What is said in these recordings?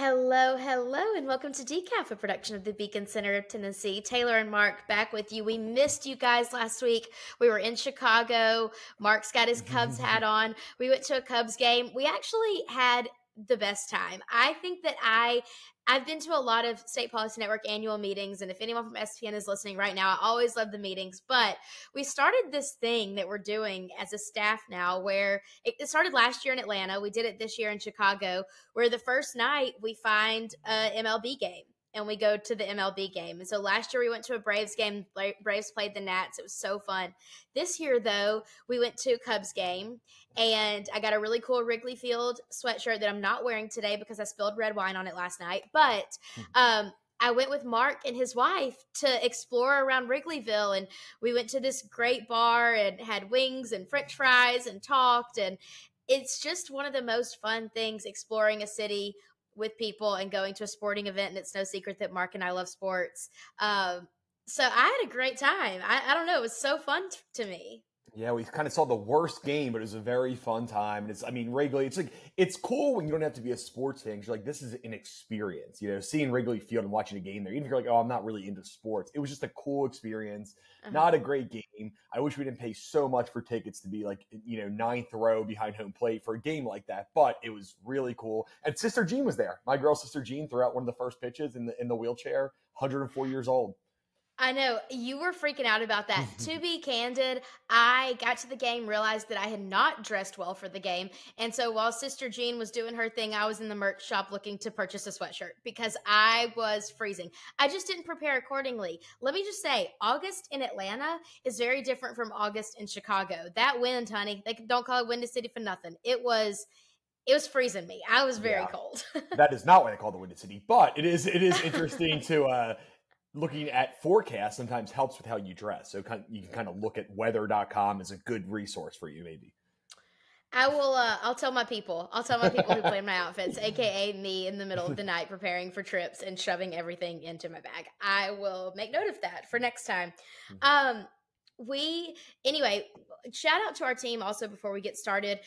Hello, hello, and welcome to Decaf, a production of the Beacon Center of Tennessee. Taylor and Mark back with you. We missed you guys last week. We were in Chicago. Mark's got his Cubs hat on. We went to a Cubs game. We actually had the best time. I think that I've been to a lot of State Policy Network annual meetings, and if anyone from SPN is listening right now, I always love the meetings. But we started this thing that we're doing as a staff now where it started last year in Atlanta. We did it this year in Chicago, where the first night we find a MLB game and we go to the MLB game. And so last year we went to a Braves game. Braves played the Nats. It was so fun. This year, though, we went to a Cubs game, and I got a really cool Wrigley Field sweatshirt that I'm not wearing today because I spilled red wine on it last night. But I went with Mark and his wife to explore around Wrigleyville, and we went to this great bar and had wings and French fries and talked. And it's just one of the most fun things, exploring a city with people and going to a sporting event. And it's no secret that Mark and I love sports. So I had a great time. I don't know. It was so fun to me. Yeah, we kind of saw the worst game, but it was a very fun time. And Wrigley, it's cool when you don't have to be a sports fan. You're like, this is an experience, seeing Wrigley Field and watching a game there. Even if you're like, oh, I'm not really into sports. It was just a cool experience. Not a great game. I wish we didn't pay so much for tickets to be like, ninth row behind home plate for a game like that. But it was really cool. And Sister Jean was there. My girl, Sister Jean, threw out one of the first pitches in the wheelchair, 104 years old. I know you were freaking out about that. To be candid, I got to the game, realized that I had not dressed well for the game. And so while Sister Jean was doing her thing, I was in the merch shop looking to purchase a sweatshirt because I was freezing. I just didn't prepare accordingly. Let me just say, August in Atlanta is very different from August in Chicago. That wind, honey, they don't call it Windy City for nothing. It was freezing me. I was very cold. That is not why they call it the Windy City, but it is interesting to looking at forecasts sometimes helps with how you dress. So you can kind of look at weather.com as a good resource for you, maybe. I will, I'll tell my people who plan my outfits, AKA me in the middle of the night preparing for trips and shoving everything into my bag. I will make note of that for next time. Anyway, shout out to our team also before we get started.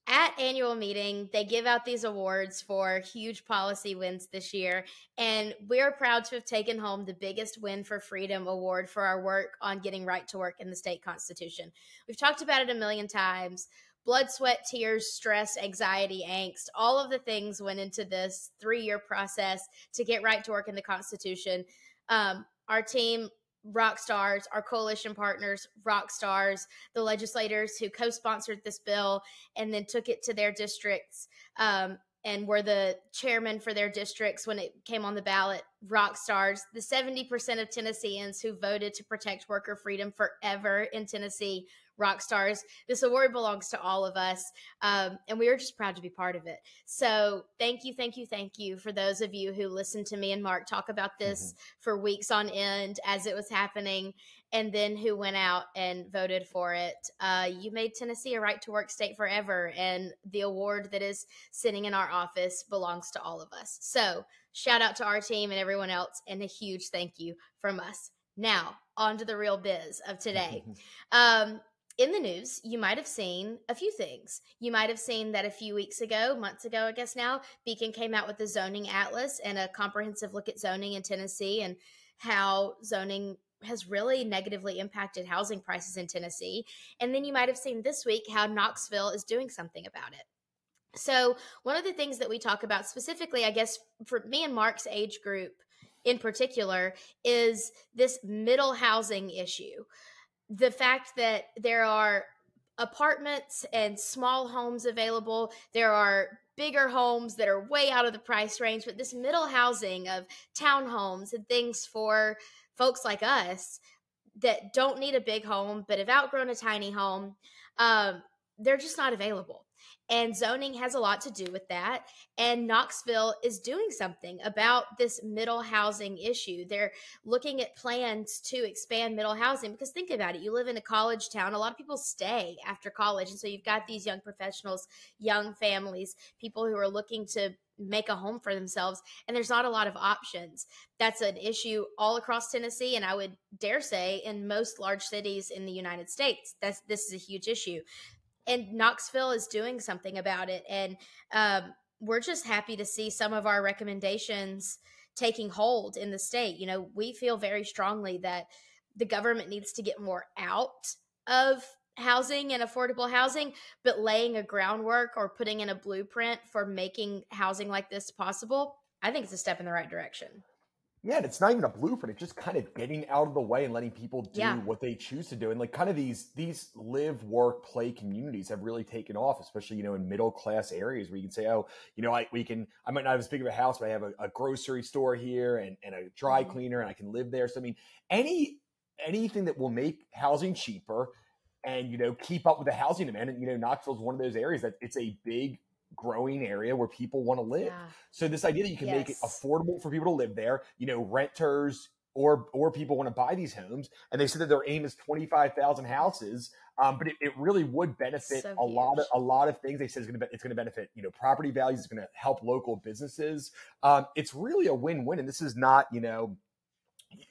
At annual meeting, they give out these awards for huge policy wins this year, and we're proud to have taken home the biggest win for freedom award for our work on getting right to work in the state constitution. We've talked about it a million times. Blood, sweat, tears, stress, anxiety, angst, all of the things went into this 3-year process to get right to work in the Constitution. Our team, rock stars, our coalition partners, rock stars, the legislators who co-sponsored this bill and then took it to their districts and were the chairman for their districts when it came on the ballot, rock stars, the 70% of Tennesseans who voted to protect worker freedom forever in Tennessee, rock stars. This award belongs to all of us, and we are just proud to be part of it. So thank you for those of you who listened to me and Mark talk about this for weeks on end as it was happening, and then who went out and voted for it. You made Tennessee a right-to-work state forever, and the award that is sitting in our office belongs to all of us. So shout out to our team and everyone else, and a huge thank you from us. Now, on to the real biz of today. In the news, you might have seen a few things. You might have seen that a few months ago, I guess now, Beacon came out with the zoning atlas and a comprehensive look at zoning in Tennessee and how zoning has really negatively impacted housing prices in Tennessee. And then you might have seen this week how Knoxville is doing something about it. So one of the things that we talk about specifically, I guess, for me and Mark's age group in particular, is this middle housing issue. The fact that there are apartments and small homes available, there are bigger homes that are way out of the price range, but this middle housing of townhomes and things for folks like us that don't need a big home but have outgrown a tiny home, they're just not available. And zoning has a lot to do with that. And Knoxville is doing something about this middle housing issue. They're looking at plans to expand middle housing because think about it. You live in a college town. A lot of people stay after college. And so you've got these young professionals, young families, people who are looking to make a home for themselves. And there's not a lot of options. That's an issue all across Tennessee. And I would dare say in most large cities in the United States, this is a huge issue. And Knoxville is doing something about it. And we're just happy to see some of our recommendations taking hold in the state. You know, we feel very strongly that the government needs to get more out of housing and affordable housing, but laying a groundwork or putting in a blueprint for making housing like this possible, I think it's a step in the right direction. Yeah, and it's not even a blueprint. It's just kind of getting out of the way and letting people do Yeah. what they choose to do. And like kind of these live, work, play communities have really taken off, especially, you know, in middle class areas where you can say, oh, you know, I might not have as big of a house, but I have a grocery store here and a dry cleaner, and I can live there. So I mean, anything that will make housing cheaper and, you know, keep up with the housing demand. And, you know, Knoxville is one of those areas that it's a big growing area where people want to live. Yeah. So this idea that you can make it Yes. affordable for people to live there, you know, renters or people want to buy these homes, and they said that their aim is 25,000 houses. But it really would benefit So a lot huge. of things. They said it's going to benefit, you know, property values. It's going to help local businesses. It's really a win-win. And this is not, you know,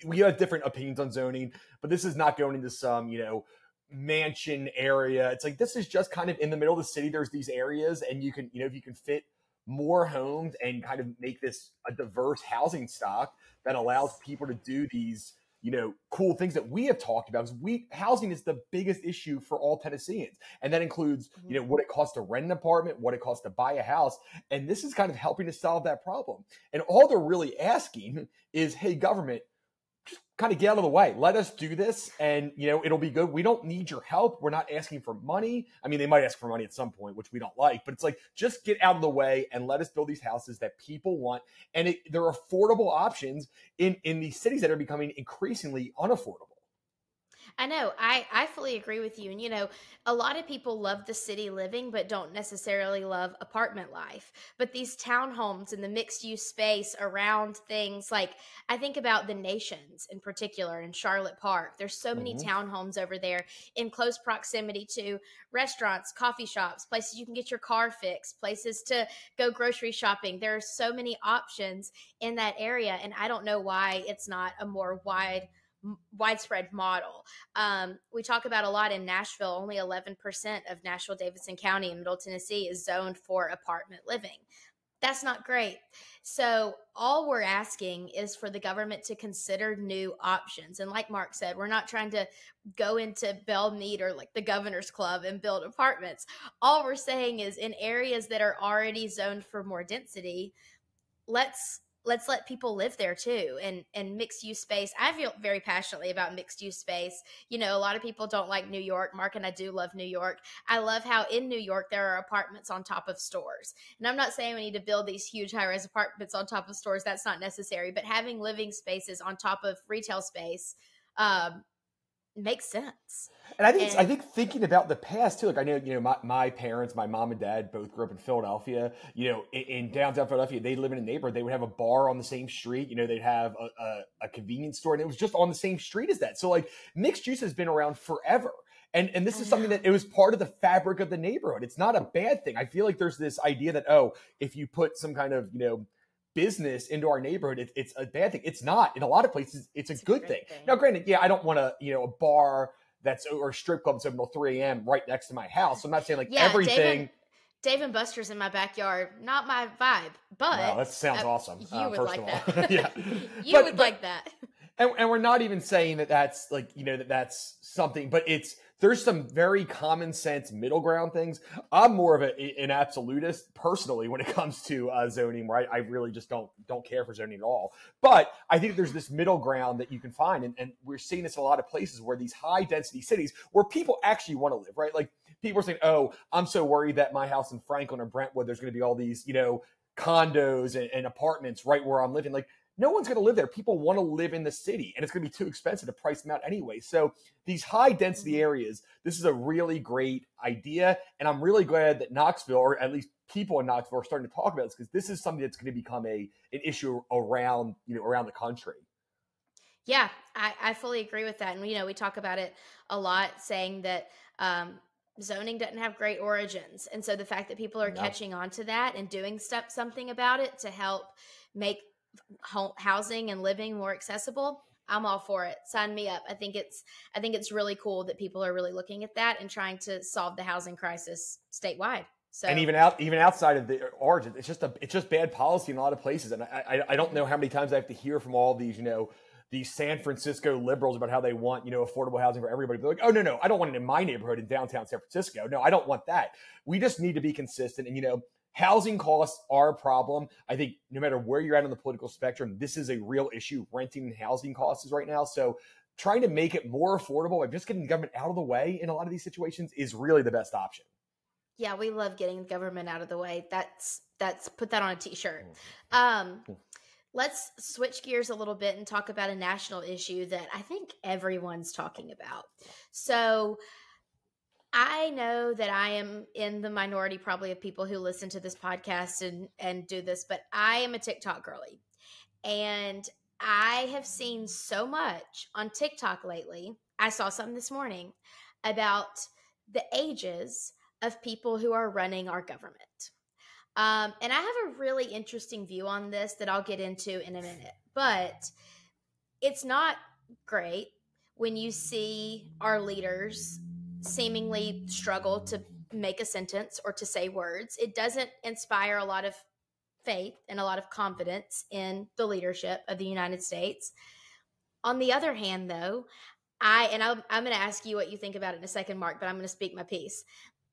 we have different opinions on zoning, but this is not going into some, you know, mansion area. It's like, this is just kind of in the middle of the city. There's these areas, and you can, you know, if you can fit more homes and kind of make this a diverse housing stock that allows people to do these, you know, cool things that we have talked about, because housing is the biggest issue for all Tennesseans. And that includes, you know, what it costs to rent an apartment, what it costs to buy a house. And this is kind of helping to solve that problem. And all they're really asking is, hey, government, just kind of get out of the way. Let us do this, and, you know, it'll be good. We don't need your help. We're not asking for money. I mean, they might ask for money at some point, which we don't like, but it's like, just get out of the way and let us build these houses that people want. And they're affordable options in these cities that are becoming increasingly unaffordable. I know. I fully agree with you. And, you know, a lot of people love the city living, but don't necessarily love apartment life. But these townhomes and the mixed use space around things, like I think about the Nations in particular in Charlotte Park. There's so many Mhm. townhomes over there in close proximity to restaurants, coffee shops, places you can get your car fixed, places to go grocery shopping. There are so many options in that area. And I don't know why it's not a more widespread model. We talk about a lot in Nashville. Only 11% of Nashville, Davidson County in Middle Tennessee is zoned for apartment living. That's not great. So all we're asking is for the government to consider new options. And like Mark said, we're not trying to go into Bell Mead or like the Governor's Club and build apartments. All we're saying is, in areas that are already zoned for more density, let's let people live there too. And mixed use space, I feel very passionately about mixed use space. You know, a lot of people don't like New York. Mark and I do love New York. I love how in New York there are apartments on top of stores. And I'm not saying we need to build these huge high-rise apartments on top of stores. That's not necessary. But having living spaces on top of retail space makes sense. And I think thinking about the past too, like I know, you know, my parents, my mom and dad both grew up in Philadelphia. You know, in downtown Philadelphia, they live in a neighborhood. They would have a bar on the same street. You know, they'd have a convenience store, and it was just on the same street as that. So like, mixed use has been around forever. And this is something that it was part of the fabric of the neighborhood. It's not a bad thing. I feel like there's this idea that, oh, if you put some kind of, you know, business into our neighborhood, it's a bad thing. It's not. In a lot of places, it's a good thing. Now, granted, yeah, I don't want to, you know, a bar or a strip club until 3 a.m. right next to my house. So I'm not saying like everything. Dave and Buster's in my backyard, not my vibe, but wow, that sounds awesome. You would like that. Yeah, you would like that. And we're not even saying that that's like, you know, that's something, but there's some very common sense middle ground things. I'm more of an absolutist personally when it comes to zoning, where I really just don't care for zoning at all. But I think there's this middle ground that you can find. And we're seeing this in a lot of places where these high density cities where people actually want to live, right? Like, people are saying, oh, I'm so worried that my house in Franklin or Brentwood, there's going to be all these, you know, condos and apartments right where I'm living. Like, no one's going to live there. People want to live in the city, and it's going to be too expensive to price them out anyway. So these high density areas, this is a really great idea. And I'm really glad that Knoxville, or at least people in Knoxville, are starting to talk about this, because this is something that's going to become an issue around the country. Yeah, I fully agree with that. And, you know, we talk about it a lot, saying that zoning doesn't have great origins. And so the fact that people are catching on to that and doing something about it to help make housing and living more accessible, I'm all for it. Sign me up. I think it's really cool that people are really looking at that and trying to solve the housing crisis statewide. So, and even outside of the origin, it's just bad policy in a lot of places. And I don't know how many times I have to hear from all these, these San Francisco liberals about how they want, affordable housing for everybody. They're like, oh, no, I don't want it in my neighborhood in downtown San Francisco. No, I don't want that. We just need to be consistent. And, housing costs are a problem. I think no matter where you're at on the political spectrum, this is a real issue. Renting and housing costs right now. So trying to make it more affordable by just getting the government out of the way in a lot of these situations is really the best option. Yeah, we love getting the government out of the way. That's put that on a t-shirt. Let's switch gears a little bit and talk about a national issue that I think everyone's talking about. So I know that I am in the minority probably of people who listen to this podcast and do this, but I am a TikTok girly. And I have seen so much on TikTok lately. I saw something this morning about the ages of people who are running our government. And I have a really interesting view on this that I'll get into in a minute. But it's not great when you see our leaders seemingly struggle to make a sentence or to say words. It doesn't inspire a lot of faith and a lot of confidence in the leadership of the United States. On the other hand, though, I'm going to ask you what you think about it in a second, Mark, but I'm going to speak my piece.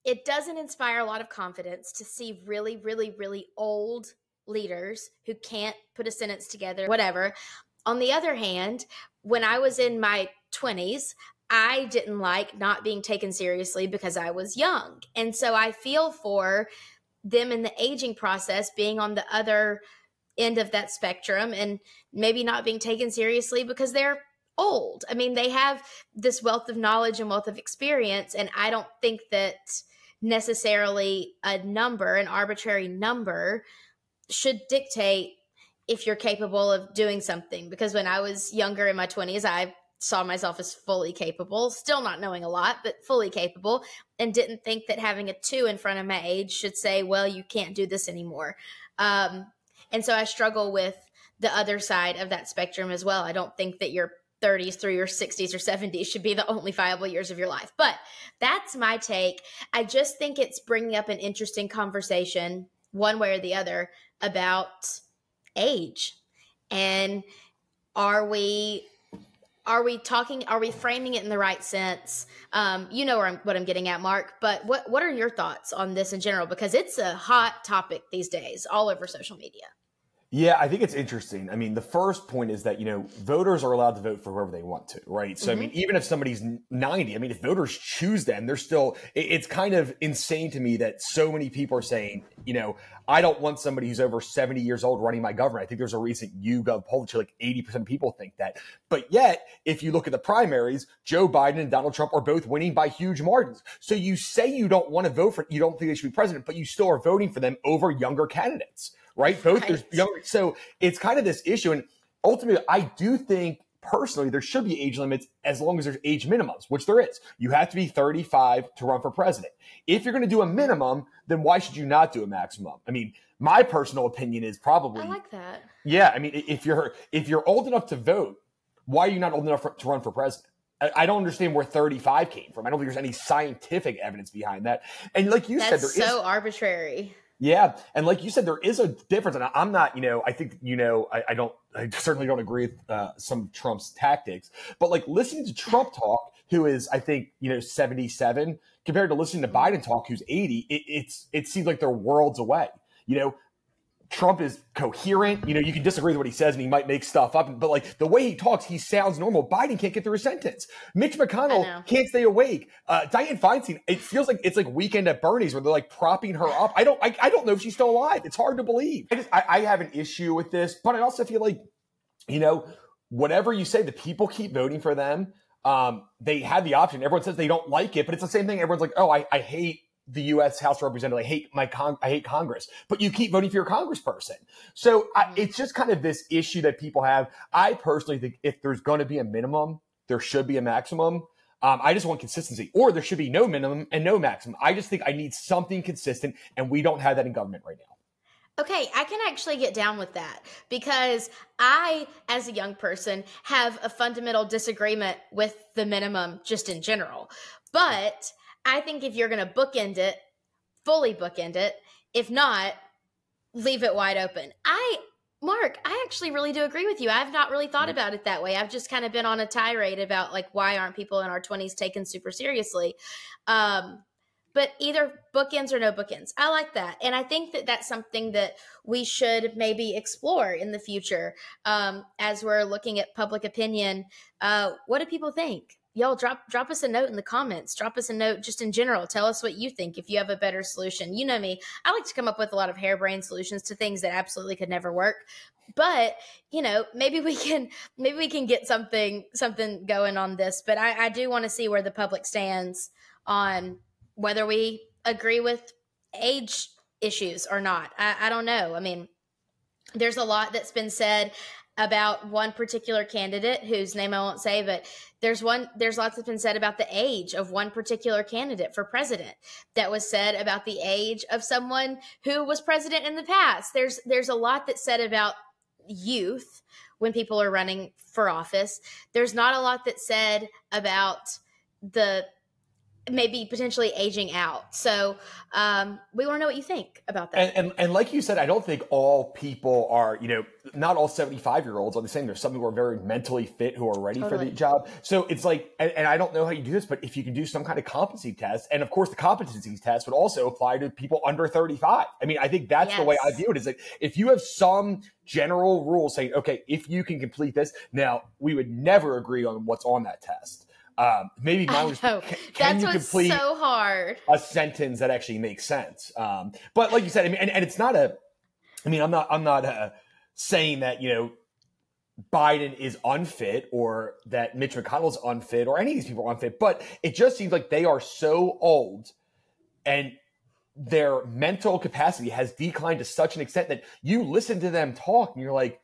It doesn't inspire a lot of confidence to see really, really, really old leaders who can't put a sentence together, whatever. On the other hand, when I was in my 20s, I didn't like not being taken seriously because I was young. And so I feel for them in the aging process being on the other end of that spectrum and maybe not being taken seriously because they're old. I mean, they have this wealth of knowledge and wealth of experience. And I don't think that necessarily an arbitrary number should dictate if you're capable of doing something. Because when I was younger in my 20s, I saw myself as fully capable, still not knowing a lot, but fully capable, and didn't think that having a 2 in front of my age should say, well, you can't do this anymore. And so I struggle with the other side of that spectrum as well. I don't think that your 30s through your 60s or 70s should be the only viable years of your life. But that's my take. I just think it's bringing up an interesting conversation, one way or the other, about age. And are we framing it in the right sense? You know what I'm getting at, Mark, but what are your thoughts on this in general? Because it's a hot topic these days all over social media. Yeah, I think it's interesting. I mean, the first point is that, voters are allowed to vote for whoever they want to, right? So, I mean, even if somebody's 90, I mean, if voters choose them, they're still, it's kind of insane to me that so many people are saying, I don't want somebody who's over 70 years old running my government. I think there's a recent YouGov poll that like 80% of people think that. But yet, if you look at the primaries, Joe Biden and Donald Trump are both winning by huge margins. So you say you don't want to vote for, you don't think they should be president, but you still are voting for them over younger candidates. Right? There's younger. So it's kind of this issue. And ultimately, I do think personally, there should be age limits as long as there's age minimums, which there is. You have to be 35 to run for president. If you're going to do a minimum, then why should you not do a maximum? I mean, my personal opinion is probably. I like that. Yeah. I mean, if you're old enough to vote, why are you not old enough to run for president? I don't understand where 35 came from. I don't think there's any scientific evidence behind that. And like you said, that's so arbitrary. Yeah. And like you said, there is a difference. And I'm not, I think, I certainly don't agree with some of Trump's tactics, but like listening to Trump talk, who is, I think, 77 compared to listening to Biden talk, who's 80, it seems like they're worlds away. Trump is coherent. You can disagree with what he says and he might make stuff up, but like the way he talks, he sounds normal. Biden can't get through a sentence. Mitch McConnell can't stay awake. Dianne Feinstein, it feels like it's like Weekend at Bernie's where they're like propping her up. I don't know if she's still alive. It's hard to believe. I have an issue with this, but I also feel like, whatever you say, the people keep voting for them. They had the option. Everyone says they don't like it, but it's the same thing. Everyone's like, oh, I hate the U.S. House of Representatives. I hate Congress, but you keep voting for your congressperson. So it's just kind of this issue that people have. I personally think if there's going to be a minimum, there should be a maximum. I just want consistency, or there should be no minimum and no maximum. I just think I need something consistent, and we don't have that in government right now. Okay, I can actually get down with that because I, as a young person, have a fundamental disagreement with the minimum just in general. But I think if you're going to bookend it, fully bookend it. If not, leave it wide open. Mark, I actually really do agree with you. I've not really thought about it that way. I've just kind of been on a tirade about like, why aren't people in our 20s taken super seriously? But either bookends or no bookends. I like that. And I think that that's something that we should maybe explore in the future as we're looking at public opinion. What do people think? Y'all drop us a note in the comments. Drop us a note just in general. Tell us what you think if you have a better solution. You know me. I like to come up with a lot of harebrained solutions to things that absolutely could never work. But, you know, maybe we can get something going on this. But I do want to see where the public stands on whether we agree with age issues or not. I don't know. I mean, there's a lot that's been said about one particular candidate whose name I won't say, but there's lots that's been said about the age of one particular candidate for president that was said about the age of someone who was president in the past. There's a lot that's said about youth when people are running for office. There's not a lot that's said about the maybe potentially aging out. So we want to know what you think about that. And like you said, I don't think all people are, you know, not all 75-year-olds are the same. There's some who are very mentally fit who are ready for the job. So it's like, and I don't know how you do this, but if you can do some kind of competency test, and of course the competency test would also apply to people under 35. I mean, I think that's the way I view it, is like, if you have some general rule saying, okay, if you can complete this, now we would never agree on what's on that test. Maybe mine was, can you complete so hard a sentence that actually makes sense? But like you said, I mean, and it's not I'm not saying that, you know, Biden is unfit or that Mitch McConnell is unfit or any of these people are unfit, but it just seems like they are so old and their mental capacity has declined to such an extent that you listen to them talk and you're like,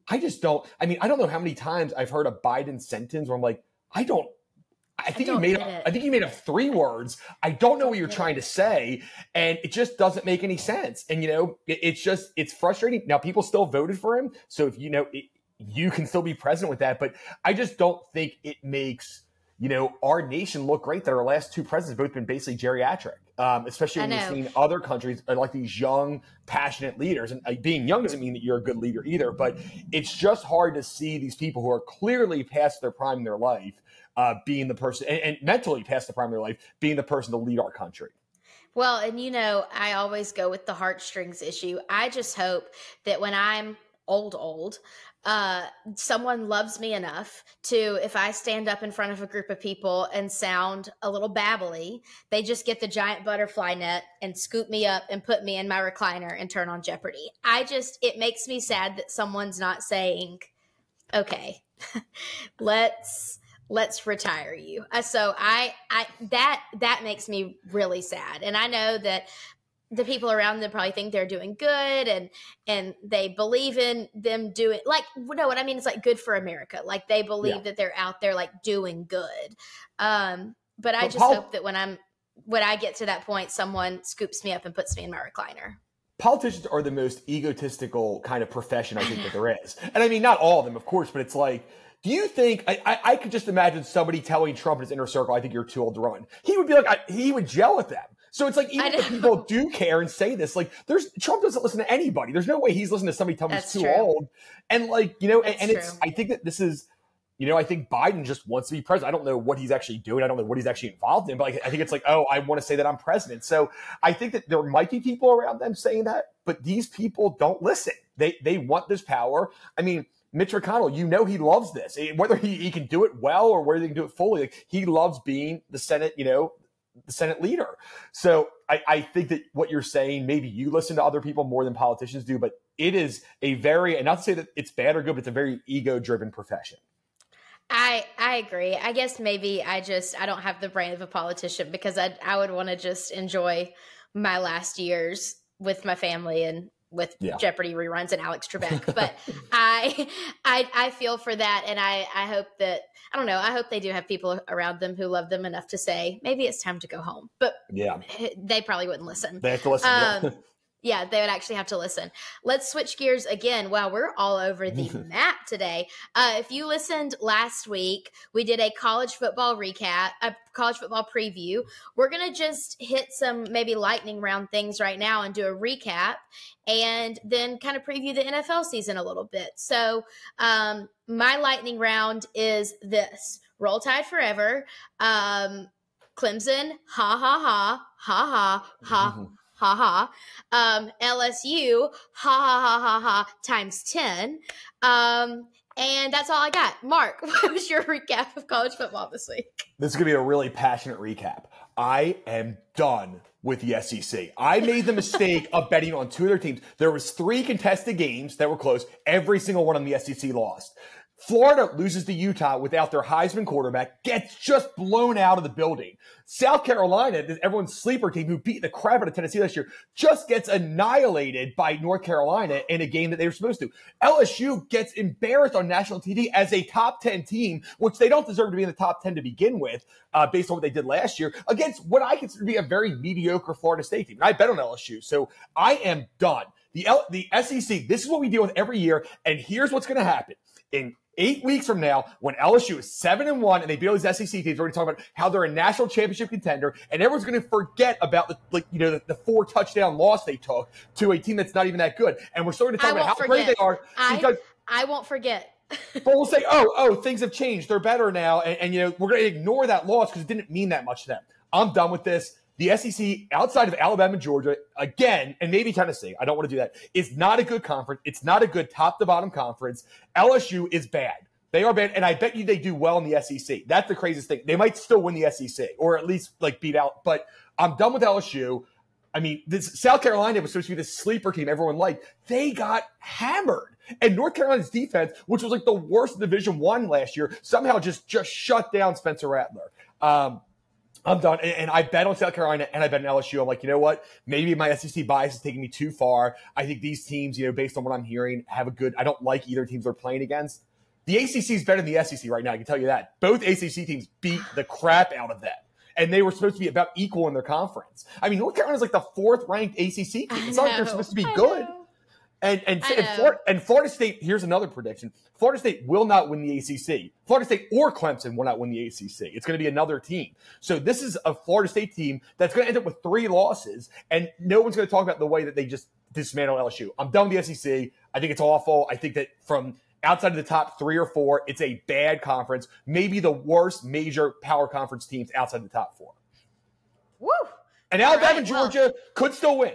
I don't know how many times I've heard a Biden sentence where I'm like, I think you made up 3 words. I don't know what you're trying to say. And it just doesn't make any sense. And, you know, it's frustrating. Now, people still voted for him. So if, you know, you can still be president with that. But I just don't think it makes, you know, our nation look great that our last 2 presidents have both been basically geriatric, especially when you've seen other countries like these young, passionate leaders. And being young doesn't mean that you're a good leader either. But it's just hard to see these people who are clearly past their prime in their life being the person, and mentally past the prime of their life, being the person to lead our country. Well, and you know, I always go with the heartstrings issue. I just hope that when I'm old, someone loves me enough to, if I stand up in front of a group of people and sound a little babbly, they just get the giant butterfly net and scoop me up and put me in my recliner and turn on Jeopardy. It makes me sad that someone's not saying, okay, let's retire you. So that makes me really sad. And I know that the people around them probably think they're doing good and they believe in them doing, like, no, what I mean is like good for America. Like they believe that they're out there like doing good. But I just hope that when I get to that point, someone scoops me up and puts me in my recliner. Politicians are the most egotistical kind of profession I think that there is. And I mean, not all of them, of course, but it's like, do you think, I could just imagine somebody telling Trump in his inner circle, I think you're too old to run. He would be like, he would gel at them. So it's like, even if people do care and say this, like Trump doesn't listen to anybody. There's no way he's listening to somebody tell him he's too old. And like, you know, I think that this is, you know, I think Biden just wants to be president. I don't know what he's actually doing. I don't know what he's actually involved in, but I think it's like, oh, I want to say that I'm president. So I think that there might be people around them saying that, but these people don't listen. They want this power. I mean, Mitch McConnell, you know, he loves this. Whether he can do it well or whether he can do it fully, like, he loves being the Senate, you know, the Senate leader. So I think that what you're saying, maybe you listen to other people more than politicians do, but it is a very, and not to say that it's bad or good, but it's a very ego-driven profession. I agree. I guess maybe I don't have the brain of a politician because I would want to just enjoy my last years with my family and with Jeopardy reruns and Alex Trebek. But I feel for that. And I hope that, I don't know, I hope they do have people around them who love them enough to say, maybe it's time to go home. But they probably wouldn't listen. They have to listen. Yeah, they would actually have to listen. Let's switch gears again. Wow, we're all over the map today. If you listened last week, we did a college football recap, a college football preview. We're going to just hit some maybe lightning round things right now and do a recap and then kind of preview the NFL season a little bit. So my lightning round is this. Roll Tide forever. Clemson, ha, ha, ha, ha, ha, ha. Ha ha. LSU, ha ha ha ha ha times 10. And that's all I got. Mark, what was your recap of college football this week? This is going to be a really passionate recap. I am done with the SEC. I made the mistake of betting on two of their teams. There was 3 contested games that were close. Every single one on the SEC lost. Florida loses to Utah without their Heisman quarterback, gets just blown out of the building. South Carolina, everyone's sleeper team who beat the crap out of Tennessee last year, just gets annihilated by North Carolina in a game that they were supposed to. LSU gets embarrassed on national TV as a top 10 team, which they don't deserve to be in the top 10 to begin with, based on what they did last year, against what I consider to be a very mediocre Florida State team. And I bet on LSU, so I am done. The SEC, this is what we deal with every year, and here's what's going to happen. In 8 weeks from now, when LSU is 7-1 and they beat all these SEC teams, we're going to talk about how they're a national championship contender, and everyone's going to forget about the 4 touchdown loss they took to a team that's not even that good. And we're starting to talk about how great they are. I won't forget. But we'll say, oh, things have changed. They're better now. And we're going to ignore that loss because it didn't mean that much to them. I'm done with this. The SEC, outside of Alabama and Georgia, again, and maybe Tennessee, I don't want to do that, is not a good conference. It's not a good top-to-bottom conference. LSU is bad. They are bad, and I bet you they do well in the SEC. That's the craziest thing. They might still win the SEC, or at least beat out. But I'm done with LSU. I mean, this South Carolina was supposed to be the sleeper team everyone liked. They got hammered. And North Carolina's defense, which was the worst in Division I last year, somehow just shut down Spencer Rattler. I'm done. And I bet on South Carolina and I bet on LSU. I'm like, you know what? Maybe my SEC bias is taking me too far. I think these teams, based on what I'm hearing, have a good – I don't like either teams they're playing against. The ACC is better than the SEC right now. I can tell you that. Both ACC teams beat the crap out of them. And they were supposed to be about equal in their conference. I mean, North Carolina's the 4th-ranked ACC team. It's not like they're supposed to be good. And Florida State, here's another prediction. Florida State will not win the ACC. Florida State or Clemson will not win the ACC. It's going to be another team. So this is a Florida State team that's going to end up with 3 losses, and no one's going to talk about the way that they just dismantled LSU. I'm done with the SEC. I think it's awful. I think that from outside of the top 3 or 4, it's a bad conference, maybe the worst major power conference teams outside the top 4. Woo! And Alabama and Georgia could still win.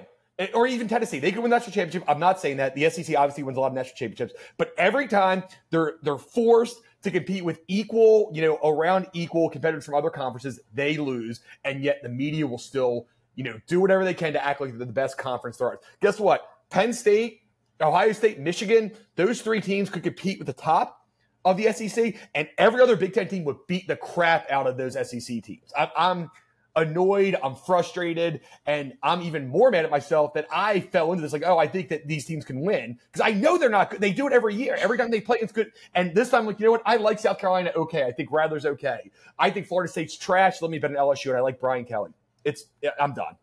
Or even Tennessee. They could win the national championship. I'm not saying that. The SEC obviously wins a lot of national championships. But every time they're forced to compete with equal, around equal competitors from other conferences, they lose. And yet the media will still, do whatever they can to act like they're the best conference there are. Guess what? Penn State, Ohio State, Michigan, those 3 teams could compete with the top of the SEC. And every other Big Ten team would beat the crap out of those SEC teams. I'm annoyed, I'm frustrated, and I'm even more mad at myself that I fell into this. I think that these teams can win because I know they're not good. They do it every year. Every time they play, it's good. And this time, you know what? I like South Carolina. Okay, I think Rattler's okay. I think Florida State's trash. Let me bet on LSU, and I like Brian Kelly. I'm done.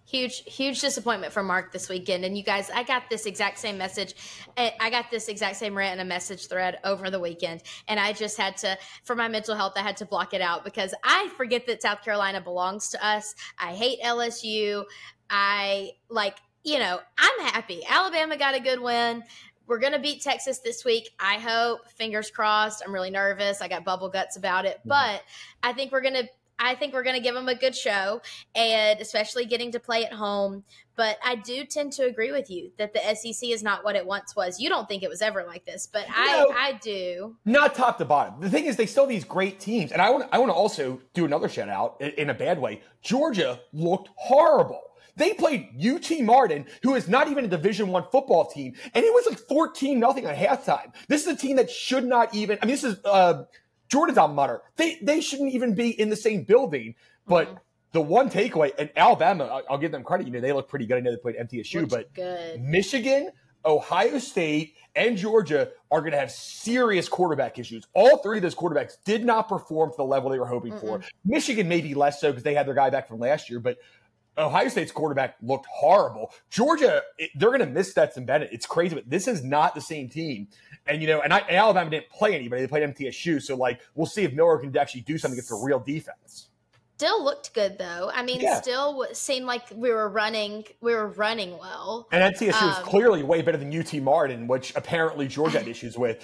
Huge disappointment from Mark this weekend. And you guys, I got this exact same message. I got this exact same rant in a message thread over the weekend. And I just had to, for my mental health, I had to block it out because I forget that South Carolina belongs to us. I hate LSU. I'm happy. Alabama got a good win. We're going to beat Texas this week. I hope. Fingers crossed. I'm really nervous. I got bubble guts about it. But I think we're going to give them a good show, and especially getting to play at home. But I do tend to agree with you that the SEC is not what it once was. You don't think it was ever like this, but I do. Not top to bottom. The thing is, they still have these great teams. And I want to also do another shout out in a bad way. Georgia looked horrible. They played UT Martin, who is not even a Division I football team, and it was 14-0 at halftime. This is a team that should not even – I mean, this is Jordan's alma mater. They shouldn't even be in the same building. But the one takeaway, and Alabama, I'll give them credit. They look pretty good. I know they played MTSU, but good. Michigan, Ohio State, and Georgia are going to have serious quarterback issues. All 3 of those quarterbacks did not perform to the level they were hoping for. Michigan maybe less so because they had their guy back from last year, but Ohio State's quarterback looked horrible. Georgia, they're going to miss Stetson Bennett. It's crazy, but this is not the same team. And, Alabama didn't play anybody. They played MTSU. So, we'll see if Miller can actually do something against a real defense. Still looked good, though. I mean, still seemed like we were running well. And MTSU is clearly way better than UT Martin, which apparently Georgia had issues with.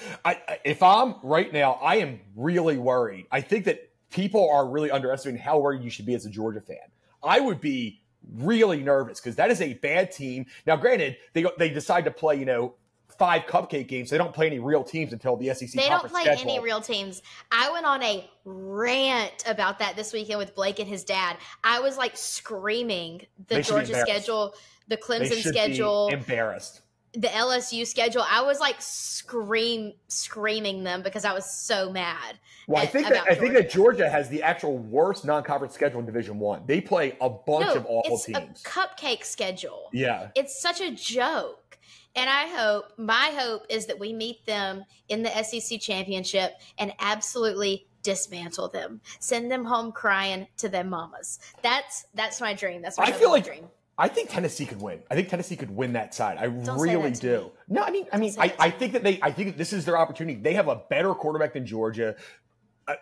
If I'm right now, I am really worried. I think that people are really underestimating how worried you should be as a Georgia fan. I would be really nervous because that is a bad team. Now, granted, they decide to play, 5 cupcake games. They don't play any real teams until the SEC They don't play schedule. any real teams. I went on a rant about that this weekend with Blake and his dad. I was screaming the Georgia schedule, the Clemson schedule. Embarrassed. The LSU schedule. I was screaming them because I was so mad. Well, I think that Georgia has the actual worst non-conference schedule in Division I. They play a bunch of awful teams. It's a cupcake schedule. Yeah. It's such a joke. And my hope is that we meet them in the SEC championship and absolutely dismantle them. Send them home crying to their mamas. That's my dream. That's my dream. I think Tennessee could win. I think Tennessee could win that side. I really do. No, I think that this is their opportunity. They have a better quarterback than Georgia.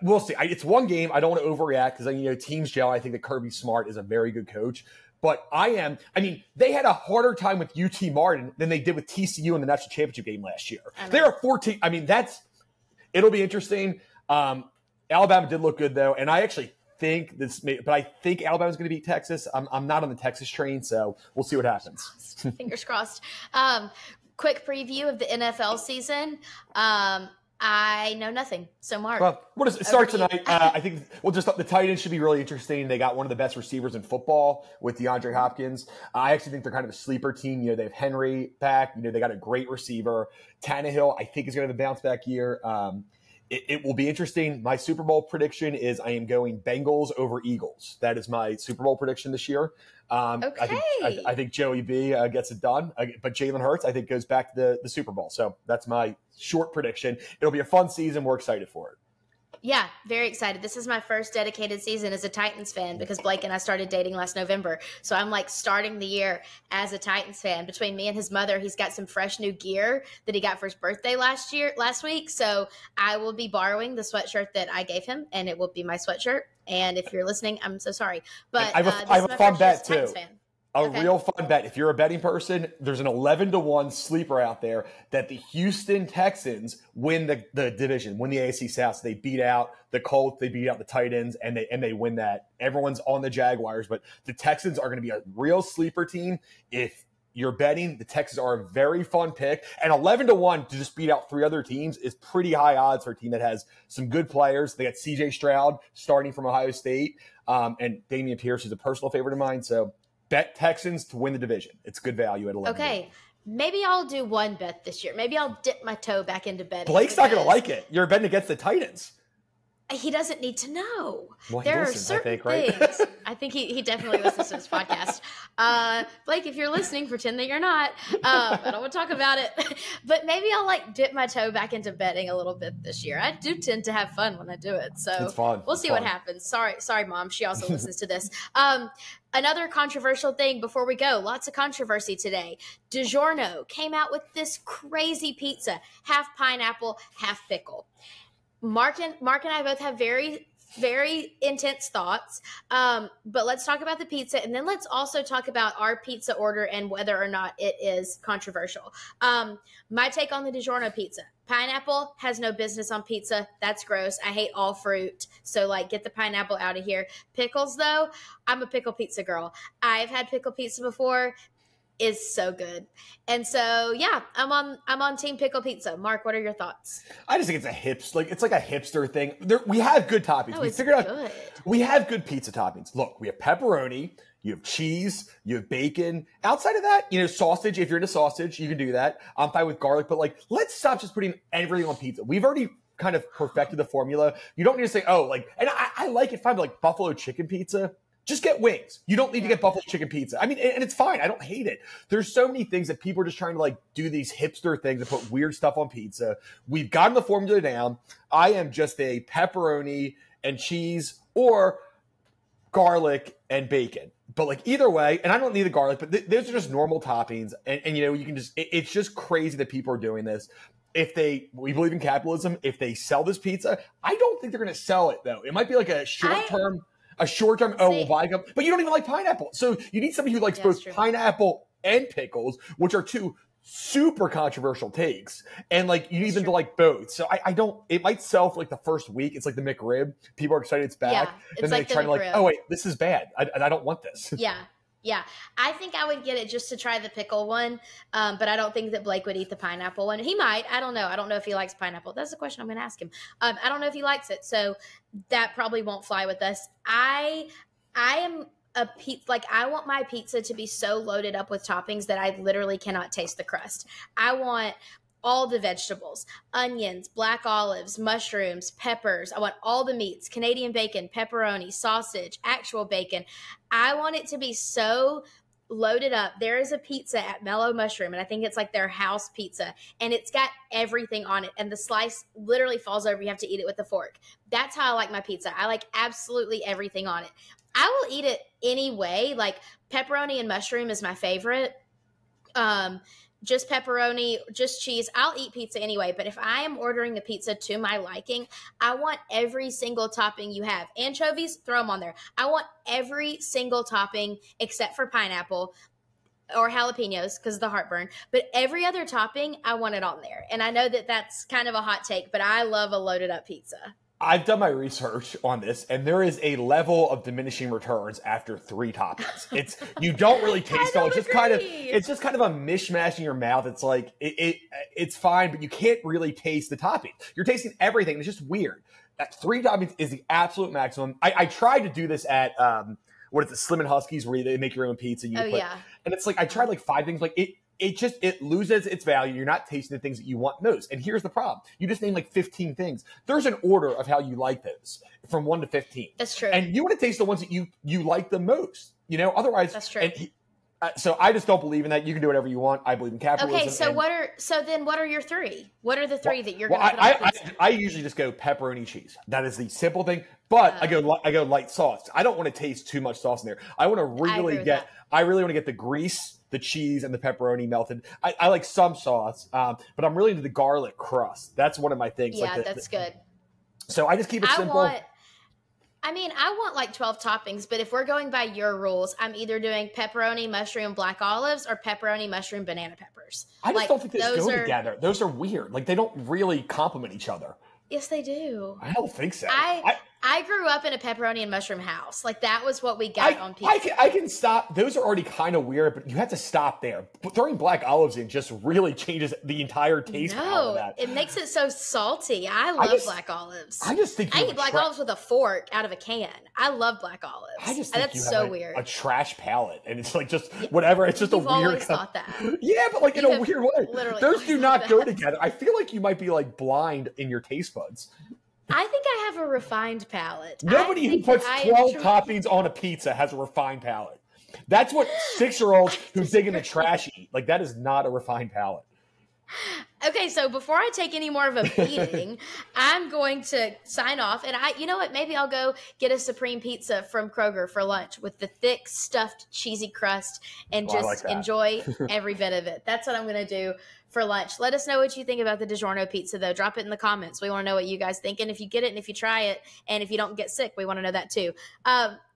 We'll see. It's one game. I don't want to overreact because teams gel. I think that Kirby Smart is a very good coach. But they had a harder time with UT Martin than they did with TCU in the national championship game last year. They are 14. It'll be interesting. Alabama did look good though, and I actually think I think Alabama's going to beat Texas. I'm not on the Texas train, so we'll see what happens. Fingers crossed. Quick preview of the NFL season. I know nothing. So, Mark. Well, it starts tonight. I think the tight ends should be really interesting. They got one of the best receivers in football with DeAndre Hopkins. I actually think they're kind of a sleeper team. They have Henry back. They got a great receiver. Tannehill, I think, is going to have a bounce back year. It will be interesting. My Super Bowl prediction is I am going Bengals over Eagles. That is my Super Bowl prediction this year. Okay. I think Joey B gets it done. But Jalen Hurts, I think, goes back to the Super Bowl. So that's my short prediction. It'll be a fun season. We're excited for it. Yeah, very excited. This is my first dedicated season as a Titans fan because Blake and I started dating last November. So I'm starting the year as a Titans fan. Between me and his mother, he's got some fresh new gear that he got for his birthday last week. So I will be borrowing the sweatshirt that I gave him, and it will be my sweatshirt. And if you're listening, I'm so sorry. But I have a fun bet too. Okay. Real fun bet. If you're a betting person, there's an 11-1 sleeper out there that the Houston Texans win the division, win the AFC South. So they beat out the Colts, they beat out the Titans, and they win that. Everyone's on the Jaguars, but the Texans are going to be a real sleeper team. If you're betting, the Texans are a very fun pick. And 11-1 to just beat out 3 other teams is pretty high odds for a team that has some good players. They got C.J. Stroud starting from Ohio State, and Damian Pierce is a personal favorite of mine. So bet Texans to win the division. It's good value at 11. Okay. Maybe I'll do one bet this year. Maybe I'll dip my toe back into betting. Blake's not going to like it. You're betting against the Titans. He doesn't need to know. Well, there are certain things. I think he definitely listens to this podcast. Blake, if you're listening, pretend that you're not. I don't want to talk about it. But maybe I'll dip my toe back into betting a little bit this year. I do tend to have fun when I do it. So it's fun. We'll see what happens. Sorry, Mom. She also listens to this. Another controversial thing before we go. Lots of controversy today. DiGiorno came out with this crazy pizza. Half pineapple, half pickle. Mark and I both have very, very intense thoughts. But let's talk about the pizza, and then let's also talk about our pizza order and whether or not it is controversial. My take on the DiGiorno pizza. Pineapple has no business on pizza. That's gross. I hate all fruit. So, get the pineapple out of here. Pickles, though, I'm a pickle pizza girl. I've had pickle pizza before. Is so good. And so, yeah, I'm on team pickle pizza. Mark, what are your thoughts? I just think it's a hipster thing. We have good toppings. No, we figured out we have good pizza toppings. Look, we have pepperoni, you have cheese, you have bacon. Outside of that, sausage. If you're into sausage, you can do that. I'm fine with garlic, but let's stop just putting everything on pizza. We've already kind of perfected the formula. You don't need to say, and I like it fine, but buffalo chicken pizza. Just get wings. You don't need to get buffalo chicken pizza. And it's fine. I don't hate it. There's so many things that people are just trying to do these hipster things and put weird stuff on pizza. We've gotten the formula down. I am just a pepperoni and cheese, or garlic, and bacon. But like either way, and I don't need the garlic, but those are just normal toppings. And you know, you can just, it's just crazy that people are doing this. We believe in capitalism, if they sell this pizza, I don't think they're going to sell it though. It might be like a short term, oh, we'll buy them. But you don't even like pineapple. So you need somebody who likes both pineapple and pickles, which are two super controversial takes. And like, you need them to like both. So I don't, it might sell for like the first week. It's like the McRib. People are excited it's back. Yeah, it's then like they try to like, oh wait, this is bad. I don't want this. Yeah. Yeah, I think I would get it just to try the pickle one, but I don't think that Blake would eat the pineapple one. He might. I don't know. I don't know if he likes pineapple. That's the question I'm going to ask him. I don't know if he likes it, so that probably won't fly with us. I am a pizza, like I want my pizza to be so loaded up with toppings that I literally cannot taste the crust. I want all the vegetables, onions, black olives, mushrooms, peppers. I want all the meats, Canadian bacon, pepperoni, sausage, actual bacon. I want it to be so loaded up. There is a pizza at Mellow Mushroom, and I think it's like their house pizza, and it's got everything on it, and the slice literally falls over. You have to eat it with a fork. That's how I like my pizza. I like absolutely everything on it. I will eat it anyway. Like pepperoni and mushroom is my favorite. Just pepperoni, just cheese. I'll eat pizza anyway, but if I am ordering a pizza to my liking, I want every single topping you have. Anchovies, throw them on there. I want every single topping except for pineapple or jalapenos because of the heartburn. But every other topping, I want it on there. And I know that that's kind of a hot take, but I love a loaded up pizza. I've done my research on this, and there is a level of diminishing returns after 3 toppings. It's you don't really taste it. It's just kind of a mishmash in your mouth. It's like it's fine, but you can't really taste the topping. You're tasting everything. It's just weird. 3 toppings is the absolute maximum. I tried to do this at what is it, Slim and Huskies, where they make your own pizza. And it's like I tried like 5 things. Like it loses its value. You're not tasting the things that you want most. And here's the problem. You just named like 15 things. There's an order of how you like those from 1 to 15. That's true. And you want to taste the ones that you like the most, you know, otherwise. That's true. So I just don't believe in that. You can do whatever you want. I believe in capitalism. Okay. So then what are your 3? What are the 3 that you're going to put on pizza? I usually just go pepperoni cheese. That is the simple thing. But I go light sauce. I don't want to taste too much sauce in there. I want to really I really want to get the grease, the cheese, and the pepperoni melted. I like some sauce, but I'm really into the garlic crust. That's one of my things. Yeah, that's good. So I just keep it simple. I want like 12 toppings, but if we're going by your rules, I'm either doing pepperoni, mushroom, black olives, or pepperoni, mushroom, banana peppers. I just don't think those go together. Those are weird. Like they don't really complement each other. Yes, they do. I don't think so. I grew up in a pepperoni and mushroom house. Like that was what we got on pizza. I can stop. Those are already kind of weird, but you have to stop there. But throwing black olives in just really changes the entire taste. No, it makes it so salty. I love black olives. I just think I eat black olives with a fork out of a can. I I love black olives. I just think that's so weird. A trash palate, and it's like just whatever. It's just a weird. Always thought that. Yeah, but like in a weird way. Those do not go together. I feel like you might be like blind in your taste buds. I think I have a refined palate. Nobody who puts 12 toppings on a pizza has a refined palate. That's what 6-year-olds who dig in the trash eat. Like, that is not a refined palate. Okay, so before I take any more of a beating, I'm going to sign off. And you know what? Maybe I'll go get a Supreme Pizza from Kroger for lunch with the thick, stuffed, cheesy crust and just enjoy every bit of it. That's what I'm going to do for lunch. Let us know what you think about the DiGiorno pizza, though. Drop it in the comments. We want to know what you guys think. And if you get it and if you try it and if you don't get sick, we want to know that too.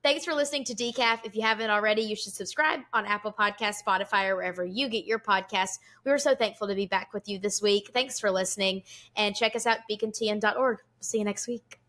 Thanks for listening to Decaf. If you haven't already, you should subscribe on Apple Podcasts, Spotify, or wherever you get your podcasts. We were so thankful to be back with you this week. Thanks for listening. And check us out at beacontn.org. We'll see you next week.